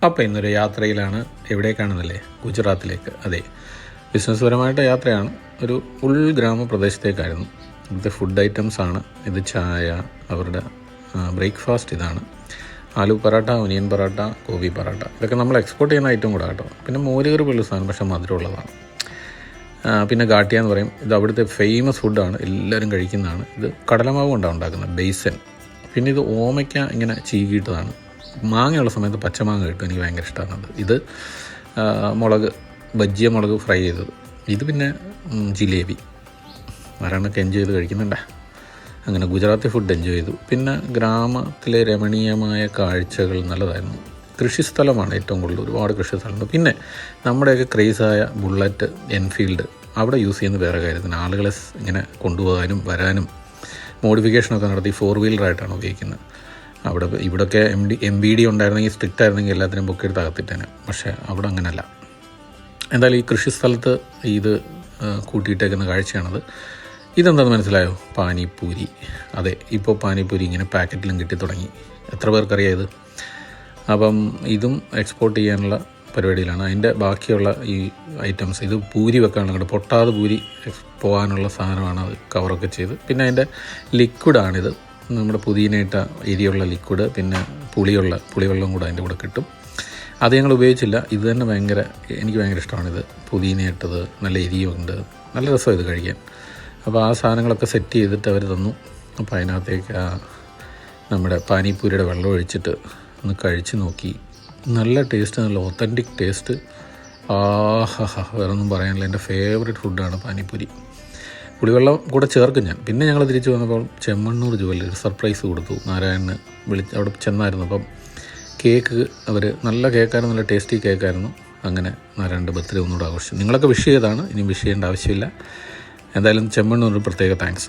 അപ്പോൾ ഇന്നൊരു യാത്രയിലാണ്. എവിടേക്കാണെന്നല്ലേ? ഗുജറാത്തിലേക്ക്. അതെ, ബിസിനസ് പരമായിട്ട് യാത്രയാണ്. ഒരു ഉൾഗ്രാമപ്രദേശത്തേക്കായിരുന്നു. ഇവിടുത്തെ ഫുഡ് ഐറ്റംസാണ് ഇത്. ചായ, അവരുടെ ബ്രേക്ക്ഫാസ്റ്റ് ഇതാണ്. ആലു പൊറാട്ട, ഒനിയൻ പൊറാട്ട, ഗോബി പൊറാട്ട, ഇതൊക്കെ നമ്മൾ എക്സ്പോർട്ട് ചെയ്യുന്ന ഐറ്റം കൂടെ കേട്ടോ. പിന്നെ മോരുകറി പോലുള്ള സാധനം, പക്ഷേ മധുരമുള്ളതാണ്. പിന്നെ ഗാട്ടിയ എന്ന് പറയും. ഇത് അവിടുത്തെ ഫേമസ് ഫുഡാണ്, എല്ലാവരും കഴിക്കുന്നതാണ്. ഇത് കടലമാവ് കൊണ്ടാണ് ഉണ്ടാക്കുന്നത്, ബേസൻ. പിന്നെ ഇത് ഓമയ്ക്ക ഇങ്ങനെ ചീകിയിട്ടതാണ്. മാങ്ങയുള്ള സമയത്ത് പച്ചമാങ്ങ കിട്ടും, എനിക്ക് ഭയങ്കര ഇഷ്ടമാണ്. ഇത് മുളക്, ബജ്ജിയ മുളക് ഫ്രൈ ചെയ്തത്. ഇത് പിന്നെ ജിലേബി. ആരാണൊക്കെ എൻജോയ് ചെയ്ത് കഴിക്കുന്നുണ്ടേ. അങ്ങനെ ഗുജറാത്തി ഫുഡ് എൻജോയ് ചെയ്തു. പിന്നെ ഗ്രാമത്തിലെ രമണീയമായ കാഴ്ചകൾ നല്ലതായിരുന്നു. കൃഷിസ്ഥലമാണ് ഏറ്റവും കൂടുതൽ, ഒരുപാട് കൃഷിസ്ഥലമുണ്ട്. പിന്നെ നമ്മുടെയൊക്കെ ക്രേസായ ബുള്ളറ്റ്, എൻഫീൽഡ് അവിടെ യൂസ് ചെയ്യുന്ന വേറെ കാര്യത്തിന്. ആളുകളെ ഇങ്ങനെ കൊണ്ടുപോകാനും വരാനും മോഡിഫിക്കേഷനൊക്കെ നടത്തി 4 വീലറായിട്ടാണ് ഉപയോഗിക്കുന്നത്. ഇവിടെയൊക്കെ MBD ഉണ്ടായിരുന്നെങ്കിൽ, സ്ട്രിക്റ്റ് ആയിരുന്നെങ്കിൽ എല്ലാത്തിനും ബുക്കെടുത്ത് അകത്തിട്ടേനെ. പക്ഷേ അവിടെ അങ്ങനെയല്ല. എന്തായാലും ഈ കൃഷിസ്ഥലത്ത് ഇത് കൂട്ടിയിട്ടേക്കുന്ന കാഴ്ചയാണത്. ഇതെന്താണെന്ന് മനസ്സിലായോ? പാനിപ്പൂരി. അതെ, ഇപ്പോൾ പാനിപ്പൂരി ഇങ്ങനെ പാക്കറ്റിലും കിട്ടി തുടങ്ങി. എത്ര പേർക്കറിയാം ഇത്? അപ്പം ഇതും എക്സ്പോർട്ട് ചെയ്യാനുള്ള പരിപാടിയിലാണ്. അതിൻ്റെ ബാക്കിയുള്ള ഈ ഐറ്റംസ്, ഇത് പൂരി വെക്കാനുള്ള, അങ്ങോട്ട് പൊട്ടാതെ പൂരി പോകാനുള്ള സാധനമാണ്. അത് കവറൊക്കെ ചെയ്ത്. പിന്നെ അതിൻ്റെ ലിക്വിഡാണിത്. നമ്മുടെ പുതിനയിട്ട എരിയുള്ള ലിക്വിഡ്, പിന്നെ പുളിവെള്ളം കൂടെ അതിൻ്റെ കൂടെ കിട്ടും. അത് ഞങ്ങൾ ഉപയോഗിച്ചില്ല. ഇത് തന്നെ എനിക്ക് ഭയങ്കര ഇഷ്ടമാണിത്. പുതിനയിട്ടത്, നല്ല എരിയുണ്ട്, നല്ല രസമാണ് ഇത് കഴിക്കാൻ. അപ്പോൾ ആ സാധനങ്ങളൊക്കെ സെറ്റ് ചെയ്തിട്ട് അവർ തന്നു. അപ്പോൾ അതിനകത്തേക്ക് നമ്മുടെ പാനിപ്പൂരിയുടെ വെള്ളം ഒഴിച്ചിട്ട് ഒന്ന് കഴിച്ച് നോക്കി. നല്ല ടേസ്റ്റ്, നല്ല ഒത്തൻറ്റിക് ടേസ്റ്റ്. വേറൊന്നും പറയാനില്ല. എൻ്റെ ഫേവറേറ്റ് ഫുഡാണ് പാനിപ്പൂരി. പുളിവെള്ളം കൂടെ ചേർക്കും ഞാൻ. പിന്നെ ഞങ്ങൾ തിരിച്ച് വന്നപ്പോൾ ചെമ്മണ്ണൂർ ജുവല്ലറി സർപ്രൈസ് കൊടുത്തു. നാരായണന് അവിടെ ചെന്നായിരുന്നു. അപ്പം കേക്ക് അവർ നല്ല കേക്കായിരുന്നു, നല്ല ടേസ്റ്റി കേക്കായിരുന്നു. അങ്ങനെ നാരായണൻ്റെ ബർത്ത്ഡേ ഒന്നുകൂടെ ആഘോഷിച്ചു. നിങ്ങളൊക്കെ വിഷ് ചെയ്താണ്, ഇനി വിഷ് ചെയ്യേണ്ട ആവശ്യമില്ല. എന്തായാലും ചെമ്മണ്ണൂർ പ്രത്യേക താങ്ക്സ്.